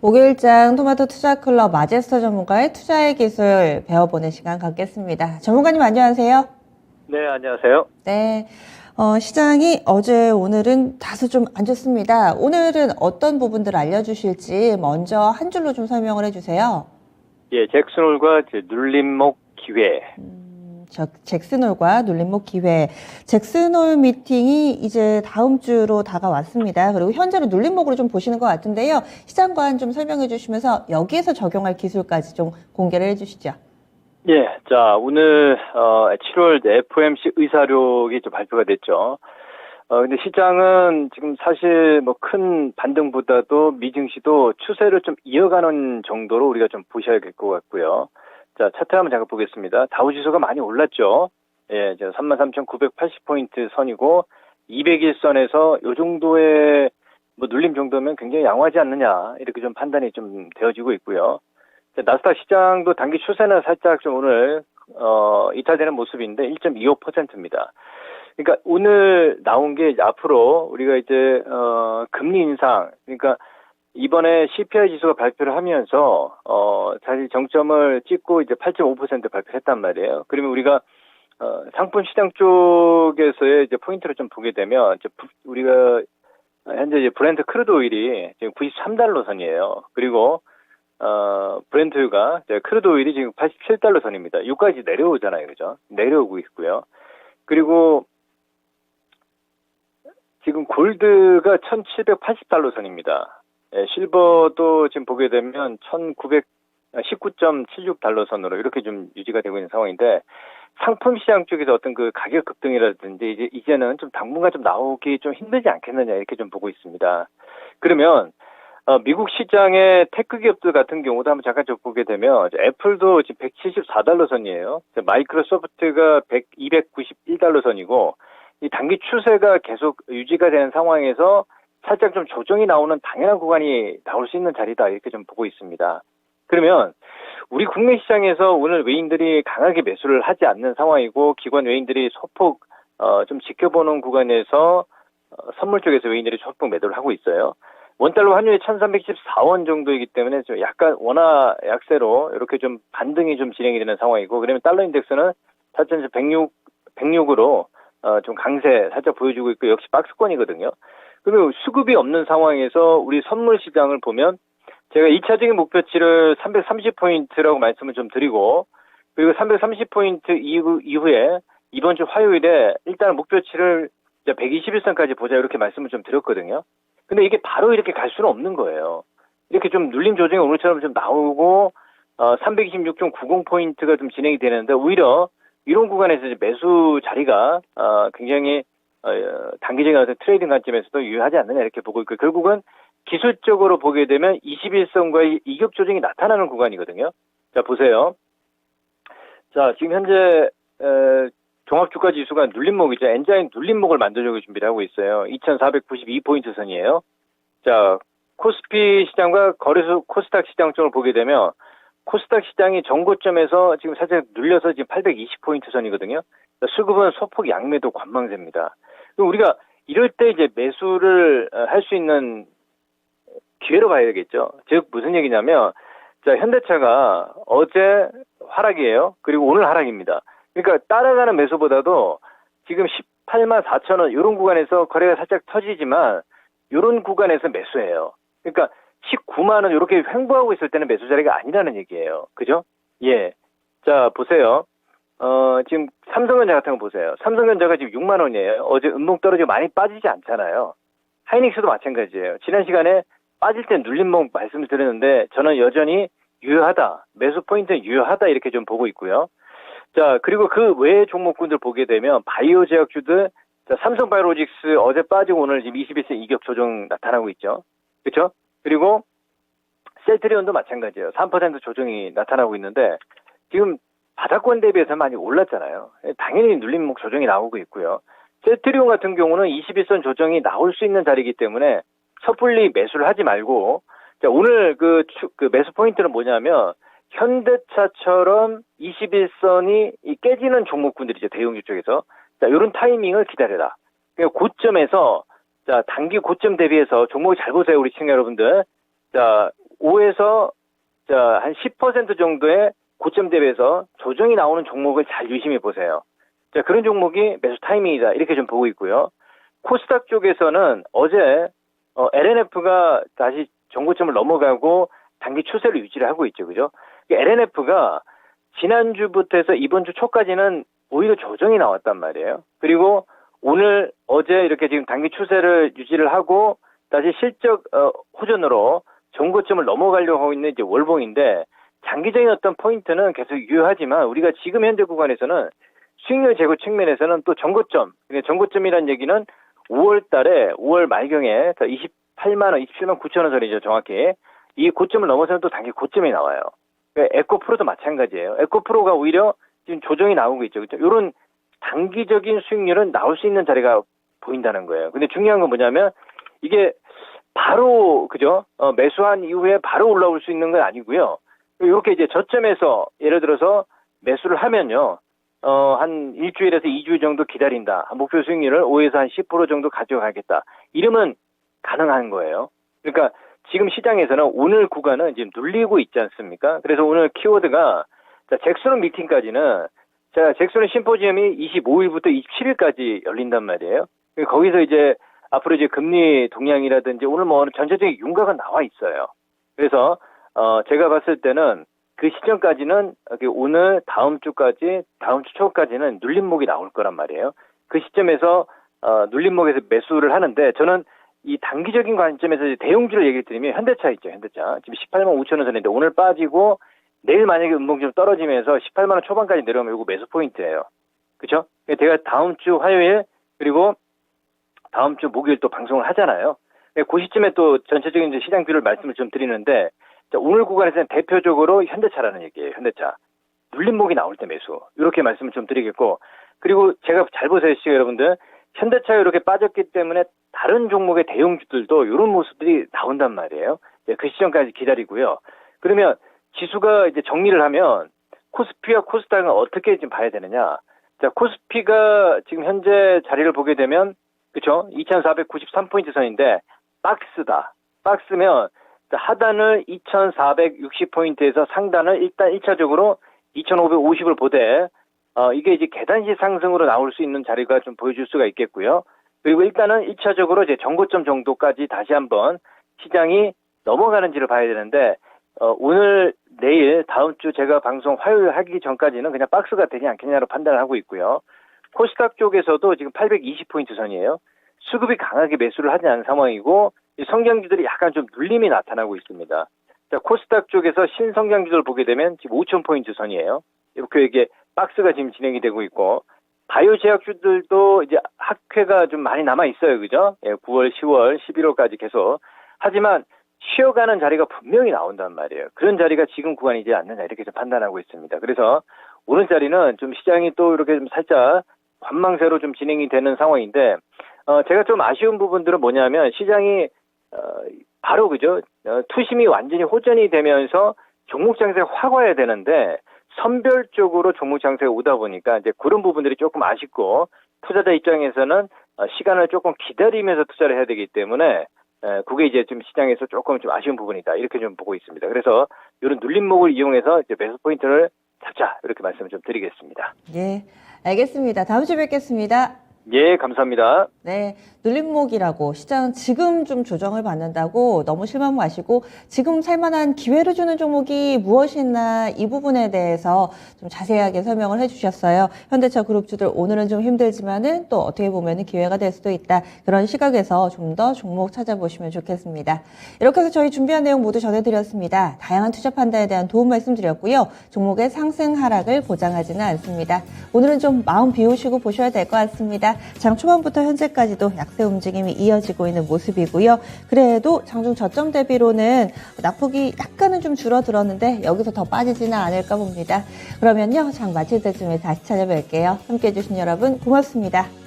목요일장 토마토 투자클럽 마제스터 전문가의 투자의 기술 배워보는 시간 갖겠습니다. 전문가님 안녕하세요. 네, 안녕하세요. 네, 시장이 어제 오늘은 다소 좀 안 좋습니다. 오늘은 어떤 부분들 알려주실지 먼저 한 줄로 좀 설명을 해주세요. 예, 잭슨홀과 눌림목 기회. 잭슨홀과 눌림목 기회. 잭슨홀 미팅이 이제 다음 주로 다가왔습니다. 그리고 현재로 눌림목으로 좀 보시는 것 같은데요. 시장관 좀 설명해 주시면서 여기에서 적용할 기술까지 좀 공개를 해 주시죠. 예, 자, 오늘, 7월 FOMC 의사록이 좀 발표가 됐죠. 근데 시장은 지금 사실 뭐 큰 반등보다도 미증시도 추세를 좀 이어가는 정도로 우리가 좀 보셔야 될 것 같고요. 자, 차트 한번 잠깐 보겠습니다. 다우지수가 많이 올랐죠. 예, 33,980포인트 선이고, 200일선에서 요 정도의 뭐 눌림 정도면 굉장히 양호하지 않느냐, 이렇게 좀 판단이 좀 되어지고 있고요. 자, 나스닥 시장도 단기 추세는 살짝 좀 오늘, 이탈되는 모습인데 1.25%입니다. 그러니까 오늘 나온 게 이제 앞으로 우리가 이제, 금리 인상, 그러니까 이번에 CPI 지수가 발표를 하면서 사실 정점을 찍고 이제 8.5% 발표를 했단 말이에요. 그러면 우리가 상품 시장 쪽에서의 이제 포인트를 좀 보게 되면 이제 우리가 현재 이제 브렌트 크루드 오일이 지금 93달러 선이에요. 그리고 브렌트유가 크루드 오일이 지금 87달러 선입니다. 여기까지 내려오잖아요, 그죠? 내려오고 있고요. 그리고 지금 골드가 1780달러 선입니다. 예, 실버도 지금 보게 되면 1976달러 선으로 이렇게 좀 유지가 되고 있는 상황인데, 상품 시장 쪽에서 어떤 그 가격 급등이라든지 이제는 좀 당분간 좀 나오기 좀 힘들지 않겠느냐 이렇게 좀 보고 있습니다. 그러면 미국 시장의 테크 기업들 같은 경우도 한번 잠깐 좀 보게 되면 애플도 지금 174달러 선이에요. 마이크로소프트가 291달러 선이고, 이 단기 추세가 계속 유지가 되는 상황에서 살짝 좀 조정이 나오는 당연한 구간이 나올 수 있는 자리다 이렇게 좀 보고 있습니다. 그러면 우리 국내 시장에서 오늘 외인들이 강하게 매수를 하지 않는 상황이고, 기관 외인들이 소폭 좀 지켜보는 구간에서 선물 쪽에서 외인들이 소폭 매도를 하고 있어요. 원달러 환율이 1314원 정도이기 때문에 좀 약간 원화 약세로 이렇게 좀 반등이 좀 진행이 되는 상황이고, 그러면 달러 인덱스는 4,106으로 좀 강세 살짝 보여주고 있고, 역시 박스권이거든요. 그리고 수급이 없는 상황에서 우리 선물 시장을 보면 제가 2차적인 목표치를 330포인트라고 말씀을 좀 드리고, 그리고 330포인트 이후에 이번 주 화요일에 일단 목표치를 121선까지 보자 이렇게 말씀을 좀 드렸거든요. 근데 이게 바로 이렇게 갈 수는 없는 거예요. 이렇게 좀 눌림 조정이 오늘처럼 좀 나오고 326.90포인트가 좀 진행이 되는데, 오히려 이런 구간에서 이제 매수 자리가 굉장히 단기적인 어떤 트레이딩 관점에서도 유효하지 않느냐 이렇게 보고 있고, 결국은 기술적으로 보게 되면 21선과의 이격 조정이 나타나는 구간이거든요. 자, 보세요. 자, 지금 현재 종합주가 지수가 눌림목이죠. 엔자인 눌림목을 만들려고 준비를 하고 있어요. 2492포인트 선이에요. 자, 코스피 시장과 거래소 코스닥 시장 쪽을 보게 되면 코스닥 시장이 정고점에서 지금 살짝 눌려서 지금 820포인트 선이거든요. 수급은 소폭 양매도 관망세입니다. 그럼 우리가 이럴 때 이제 매수를 할 수 있는 기회로 봐야 되겠죠. 즉 무슨 얘기냐면, 자, 현대차가 어제 하락이에요. 그리고 오늘 하락입니다. 그러니까 따라가는 매수보다도 지금 18만 4천 원 이런 구간에서 거래가 살짝 터지지만 이런 구간에서 매수해요. 그러니까 19만 원 이렇게 횡보하고 있을 때는 매수 자리가 아니라는 얘기예요. 그죠? 예. 자, 보세요. 지금 삼성전자 같은 거 보세요. 삼성전자가 지금 6만 원이에요. 어제 음봉 떨어지고 많이 빠지지 않잖아요. 하이닉스도 마찬가지예요. 지난 시간에 빠질 때 눌림목 말씀을 드렸는데 저는 여전히 유효하다. 매수 포인트는 유효하다 이렇게 좀 보고 있고요. 자, 그리고 그 외의 종목군들 보게 되면 바이오 제약주들, 자, 삼성바이오로직스 어제 빠지고 오늘 지금 21세 이격 조정 나타나고 있죠. 그렇죠? 그리고 셀트리온도 마찬가지예요. 3% 조정이 나타나고 있는데 지금 바닥권 대비해서 많이 올랐잖아요. 당연히 눌림목 조정이 나오고 있고요. 셀트리온 같은 경우는 21선 조정이 나올 수 있는 자리이기 때문에 섣불리 매수를 하지 말고, 자, 오늘 그 매수 포인트는 뭐냐면 현대차처럼 21선이 깨지는 종목군들이죠. 대형주 쪽에서. 자, 이런 타이밍을 기다려라. 그러니까 고점에서, 자, 단기 고점 대비해서 종목을 잘 보세요. 우리 시청자 여러분들. 자, 5에서 한 10% 정도의 고점 대비해서 조정이 나오는 종목을 잘 유심히 보세요. 자, 그런 종목이 매수 타이밍이다. 이렇게 좀 보고 있고요. 코스닥 쪽에서는 어제 LNF가 다시 정고점을 넘어가고 단기 추세를 유지를 하고 있죠. 그죠? LNF가 지난주부터 해서 이번 주 초까지는 오히려 조정이 나왔단 말이에요. 그리고 오늘, 어제 이렇게 지금 단기 추세를 유지를 하고 다시 실적 호전으로 정고점을 넘어가려고 하고 있는 이제 월봉인데, 장기적인 어떤 포인트는 계속 유효하지만 우리가 지금 현재 구간에서는 수익률 제고 측면에서는 또 정고점, 정고점이라는 얘기는 5월 달에 5월 말경에 28만 원, 27만 9천 원 선이죠, 정확히. 이 고점을 넘어서는 또 단기 고점이 나와요. 그러니까 에코프로도 마찬가지예요. 에코프로가 오히려 지금 조정이 나오고 있죠. 그렇죠? 이런 단기적인 수익률은 나올 수 있는 자리가 보인다는 거예요. 근데 중요한 건 뭐냐면 이게 바로 그죠? 매수한 이후에 바로 올라올 수 있는 건 아니고요. 이렇게 이제 저점에서 예를 들어서 매수를 하면요. 한 일주일에서 2주 정도 기다린다. 목표 수익률을 5에서 한 10% 정도 가져가겠다. 이러면 가능한 거예요. 그러니까 지금 시장에서는 오늘 구간은 지금 눌리고 있지 않습니까? 그래서 오늘 키워드가 잭슨 미팅까지는 잭슨 심포지엄이 25일부터 27일까지 열린단 말이에요. 거기서 이제 앞으로 이제 금리 동향이라든지 오늘 뭐 전체적인 윤곽은 나와 있어요. 그래서 제가 봤을 때는 그 시점까지는 오늘 다음 주 초까지는 눌림목이 나올 거란 말이에요. 그 시점에서 눌림목에서 매수를 하는데 저는 이 단기적인 관점에서 대형주를 얘기 드리면 현대차 있죠. 현대차. 지금 18만 5천 원 선인데 오늘 빠지고 내일 만약에 음봉 좀 떨어지면서 18만 원 초반까지 내려오면 이거 매수 포인트예요. 그렇죠? 제가 다음 주 화요일 그리고 다음 주 목요일 또 방송을 하잖아요. 그 시점에 또 전체적인 시장 뷰를 말씀을 좀 드리는데 오늘 구간에서는 대표적으로 현대차라는 얘기예요. 현대차. 눌림목이 나올 때 매수. 이렇게 말씀을 좀 드리겠고 그리고 제가 잘 보세요. 시청자 여러분들. 현대차가 이렇게 빠졌기 때문에 다른 종목의 대형주들도 이런 모습들이 나온단 말이에요. 그 시점까지 기다리고요. 그러면 지수가 이제 정리를 하면 코스피와 코스닥은 어떻게 지금 봐야 되느냐. 자, 코스피가 지금 현재 자리를 보게 되면 그렇죠? 2493포인트 선인데 박스다. 박스면 하단을 2460포인트에서 상단을 일단 1차적으로 2550을 보되 이게 이제 계단식 상승으로 나올 수 있는 자리가 좀 보여줄 수가 있겠고요. 그리고 일단은 1차적으로 이제 정고점 정도까지 다시 한번 시장이 넘어가는지를 봐야 되는데 오늘 내일 다음 주 제가 방송 화요일 하기 전까지는 그냥 박스가 되냐 않겠냐로 판단을 하고 있고요. 코스닥 쪽에서도 지금 820포인트 선이에요. 수급이 강하게 매수를 하지 않은 상황이고 성장주들이 약간 좀 눌림이 나타나고 있습니다. 자, 코스닥 쪽에서 신성장주들 보게 되면 지금 5000포인트 선이에요. 이렇게 이게 박스가 지금 진행이 되고 있고 바이오 제약주들도 이제 학회가 좀 많이 남아 있어요. 그죠? 예, 9월, 10월, 11월까지 계속. 하지만 쉬어가는 자리가 분명히 나온단 말이에요. 그런 자리가 지금 구간이지 않느냐 이렇게 좀 판단하고 있습니다. 그래서 오늘 자리는 좀 시장이 또 이렇게 좀 살짝 관망세로 좀 진행이 되는 상황인데 제가 좀 아쉬운 부분들은 뭐냐면 시장이 바로 그죠? 투심이 완전히 호전이 되면서 종목 장세가 확 와야 되는데 선별적으로 종목 장세가 오다 보니까 이제 그런 부분들이 조금 아쉽고 투자자 입장에서는 시간을 조금 기다리면서 투자를 해야 되기 때문에 그게 이제 좀 시장에서 조금 좀 아쉬운 부분이다 이렇게 좀 보고 있습니다. 그래서 이런 눌림목을 이용해서 이제 매수 포인트를 잡자 이렇게 말씀을 좀 드리겠습니다. 예, 알겠습니다. 다음 주에 뵙겠습니다. 예, 감사합니다. 네, 눌림목이라고 시장은 지금 좀 조정을 받는다고 너무 실망 마시고 지금 살만한 기회를 주는 종목이 무엇이나 이 부분에 대해서 좀 자세하게 설명을 해주셨어요. 현대차 그룹주들 오늘은 좀 힘들지만은 또 어떻게 보면은 기회가 될 수도 있다. 그런 시각에서 좀 더 종목 찾아보시면 좋겠습니다. 이렇게 해서 저희 준비한 내용 모두 전해드렸습니다. 다양한 투자 판단에 대한 도움 말씀드렸고요. 종목의 상승 하락을 보장하지는 않습니다. 오늘은 좀 마음 비우시고 보셔야 될 것 같습니다. 장 초반부터 현재까지도 약세 움직임이 이어지고 있는 모습이고요. 그래도 장중 저점 대비로는 낙폭이 약간은 좀 줄어들었는데 여기서 더 빠지지는 않을까 봅니다. 그러면요, 장 마칠 때쯤에 다시 찾아뵐게요. 함께해 주신 여러분 고맙습니다.